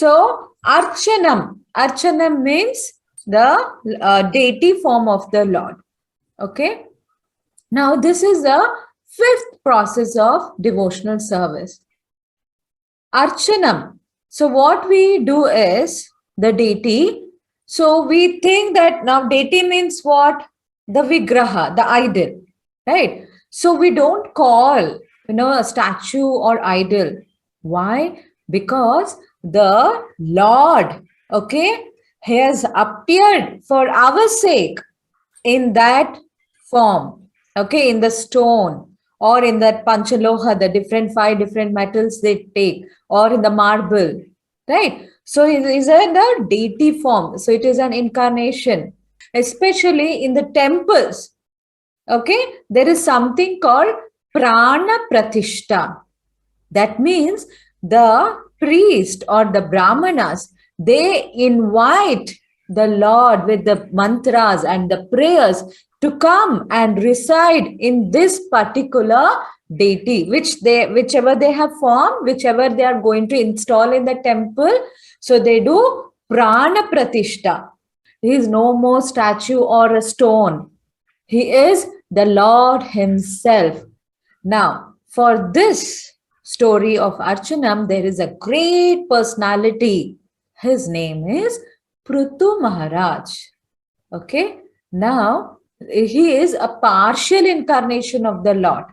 So Archanam. Archanam means the deity form of the Lord. Okay. Now this is the fifth process of devotional service. Archanam. So what we do is the deity. So we think that now deity means what? The vigraha, the idol, right? So we don't call, a statue or idol. Why? Because the Lord, okay, has appeared for our sake in that form, okay, in the stone or in that panchaloha, the different five different metals they take, or in the marble, right? So it is in the deity form. So it is an incarnation, especially in the temples. Okay, there is something called prana pratishta. That means the priest or the brahmanas, they invite the Lord with the mantras and the prayers to come and reside in this particular deity, whichever they have formed, whichever they are going to install in the temple. So they do prana pratishta. He is no more statue or a stone. He is the Lord himself. Now, for this story of Archanam, there is a great personality. His name is Prithu Maharaj. Okay. Now, he is a partial incarnation of the Lord.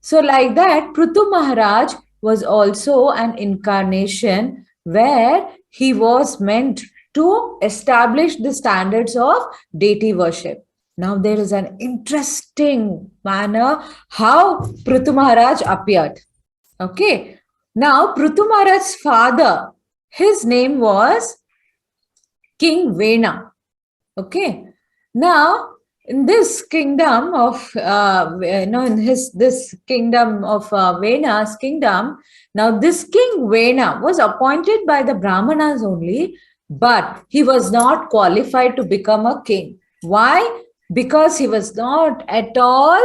So, like that, Prithu Maharaj was also an incarnation where he was meant to establish the standards of deity worship. Now, there is an interesting manner how Prithu Maharaj appeared. Okay. Now, Prithu Maharaj's father, his name was King Vena. Okay. Now, in this kingdom of, this kingdom of Vena's kingdom, now this King Vena was appointed by the Brahmanas only, but he was not qualified to become a king. Why? Because he was not at all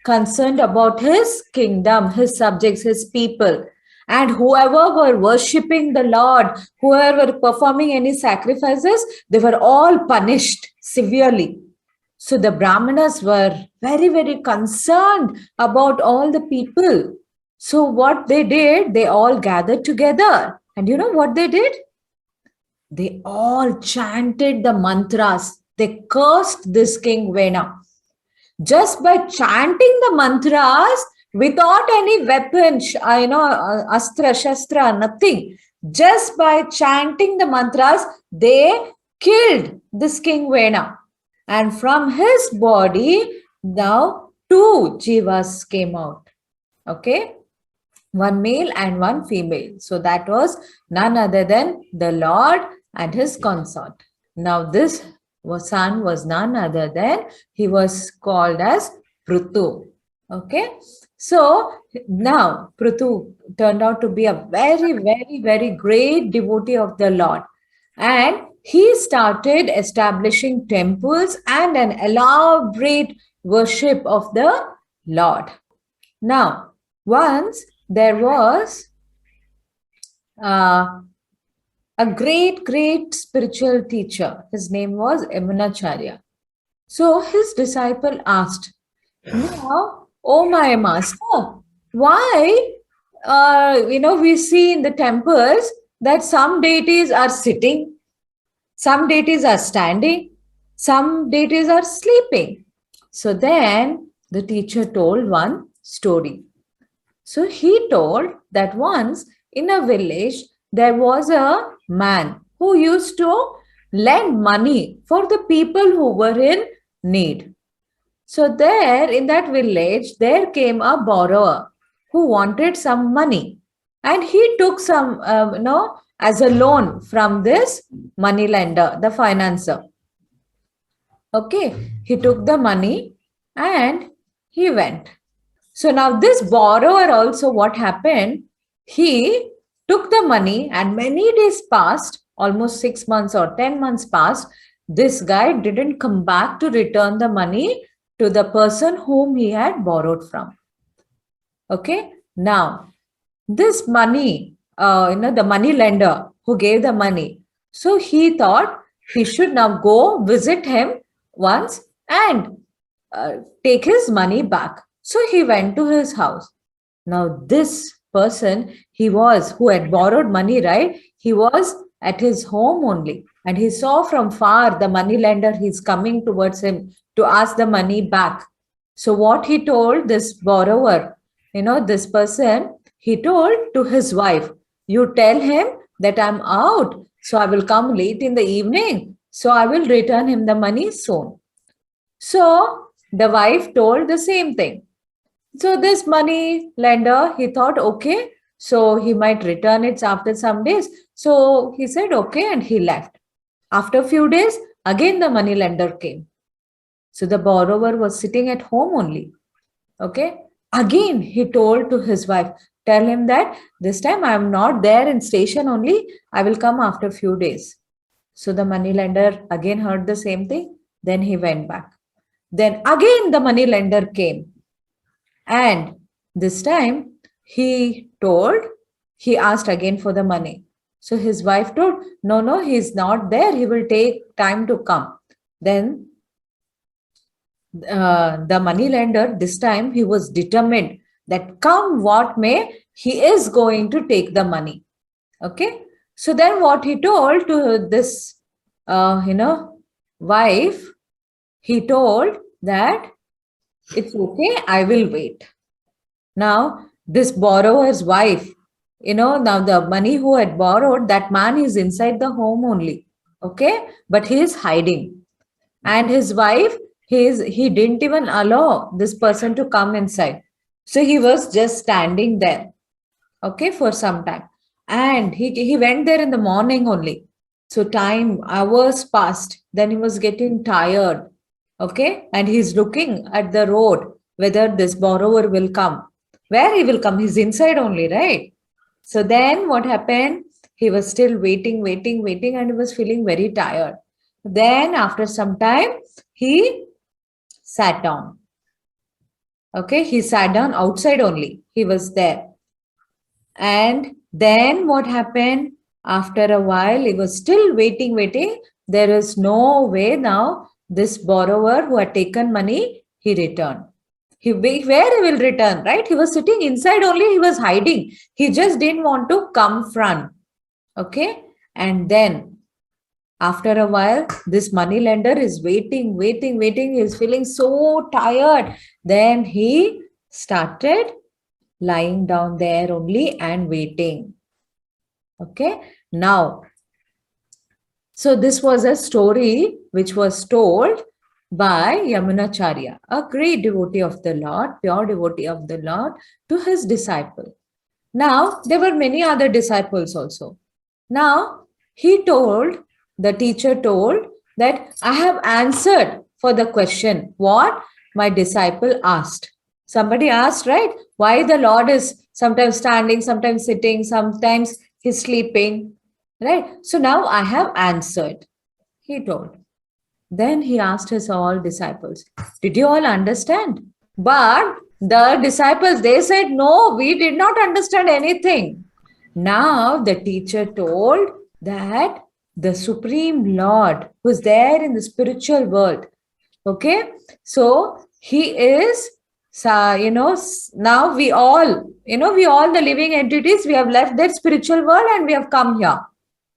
concerned about his kingdom, his subjects, his people. And whoever were worshipping the Lord, whoever were performing any sacrifices, they were all punished severely. So the Brahmanas were very, very concerned about all the people. So what they did, they all gathered together. And you know what they did? They all chanted the mantras. They cursed this King Vena. Just by chanting the mantras without any weapon, astra, shastra, nothing. Just by chanting the mantras, they killed this King Vena. And from his body, now two jivas came out. Okay? One male and one female. So that was none other than the Lord and his consort. Now this son was none other than, he was called as Prithu. Okay. So now Prithu turned out to be a very, very, very great devotee of the Lord. And he started establishing temples and an elaborate worship of the Lord. Now, once there was a great spiritual teacher. His name was Yamunacharya. So his disciple asked, now, oh my master, why, we see in the temples that some deities are sitting, some deities are standing, some deities are sleeping. So then the teacher told one story. So he told that once in a village, there was a man who used to lend money for the people who were in need. So there in that village, there came a borrower who wanted some money, and he took some, as a loan from this money lender, the financer. Okay, he took the money and he went. So now this borrower also, what happened? He took the money and many days passed, almost 6 months or 10 months passed. This guy didn't come back to return the money to the person whom he had borrowed from. Okay. Now, this money, the money lender who gave the money. So he thought he should now go visit him once and take his money back. So he went to his house. Now, this person, who had borrowed money, right? He was at his home only, and he saw from far the money lender, he's coming towards him to ask the money back. So, what he told this borrower, this person, he told to his wife, you tell him that I'm out, so I will come late in the evening, so I will return him the money soon. So, the wife told the same thing. So this money lender, he thought, okay, so he might return it after some days. So he said, okay, and he left. After a few days, again the money lender came. So the borrower was sitting at home only. Okay. Again, he told to his wife, tell him that this time I am not there in station only. I will come after a few days. So the money lender again heard the same thing. Then he went back. Then again the money lender came. And this time he asked again for the money. So his wife told, no, he's not there. He will take time to come. Then the money lender, this time he was determined that come what may, he is going to take the money. Okay. So then what he told to this, wife, he told that it's okay, I will wait. Now, this borrower's wife, now the money who had borrowed, that man is inside the home only. Okay. But he is hiding. And his wife, he didn't even allow this person to come inside. So he was just standing there. Okay. For some time. And he went there in the morning only. So hours passed. Then he was getting tired. Okay. And he's looking at the road whether this borrower will come. Where he will come? He's inside only, right? So then what happened? He was still waiting, and he was feeling very tired. Then after some time, he sat down. Okay. He sat down outside only. He was there. And then what happened? After a while, he was still waiting. There is no way now. This borrower who had taken money, he returned. Where he will return, right? He was sitting inside only. He was hiding. He just didn't want to come front. Okay. And then after a while, this money lender is waiting. He's feeling so tired. Then he started lying down there only and waiting. Okay. Now, so this was a story which was told by Yamunacharya, a great devotee of the Lord, pure devotee of the Lord, to his disciple. Now, there were many other disciples also. Now, the teacher told that I have answered for the question what my disciple asked. Somebody asked, right? Why the Lord is sometimes standing, sometimes sitting, sometimes he's sleeping, right? So now I have answered, he told. Then he asked his all disciples, did you all understand? But the disciples, they said, no, we did not understand anything. Now the teacher told that the Supreme Lord who's there in the spiritual world, okay, so he is, now we all the living entities, we have left that spiritual world and we have come here.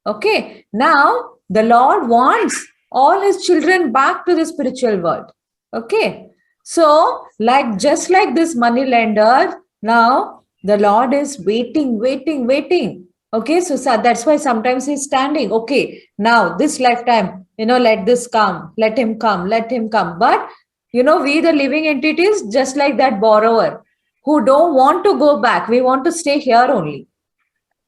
Okay, now the Lord wants all his children back to the spiritual world. Okay, so just like this money lender, now the Lord is waiting. Okay, so that's why sometimes he's standing. Okay, now this lifetime, let this come, let him come. But, we the living entities, just like that borrower who don't want to go back, we want to stay here only.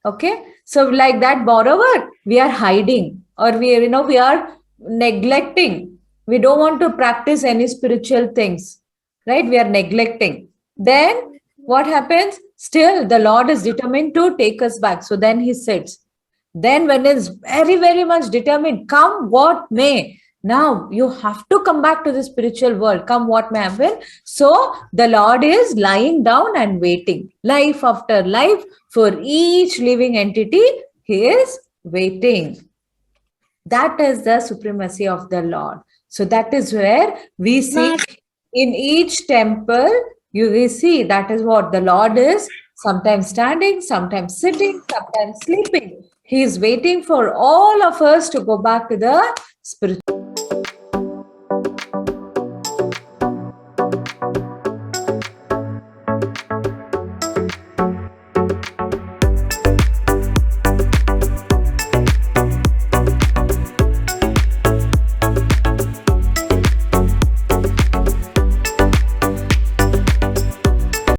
Okay, so like that borrower, we are hiding, or we are neglecting. We don't want to practice any spiritual things, right? We are neglecting. Then what happens? Still, the Lord is determined to take us back. So then he sits. Then when he's very, very much determined, come what may. Now you have to come back to the spiritual world, come what may happen. So the Lord is lying down and waiting, life after life, for each living entity. He is waiting. That is the supremacy of the Lord. So that is where we see in each temple, you will see that is what the Lord is, sometimes standing, sometimes sitting, sometimes sleeping. He is waiting for all of us to go back to the spiritual.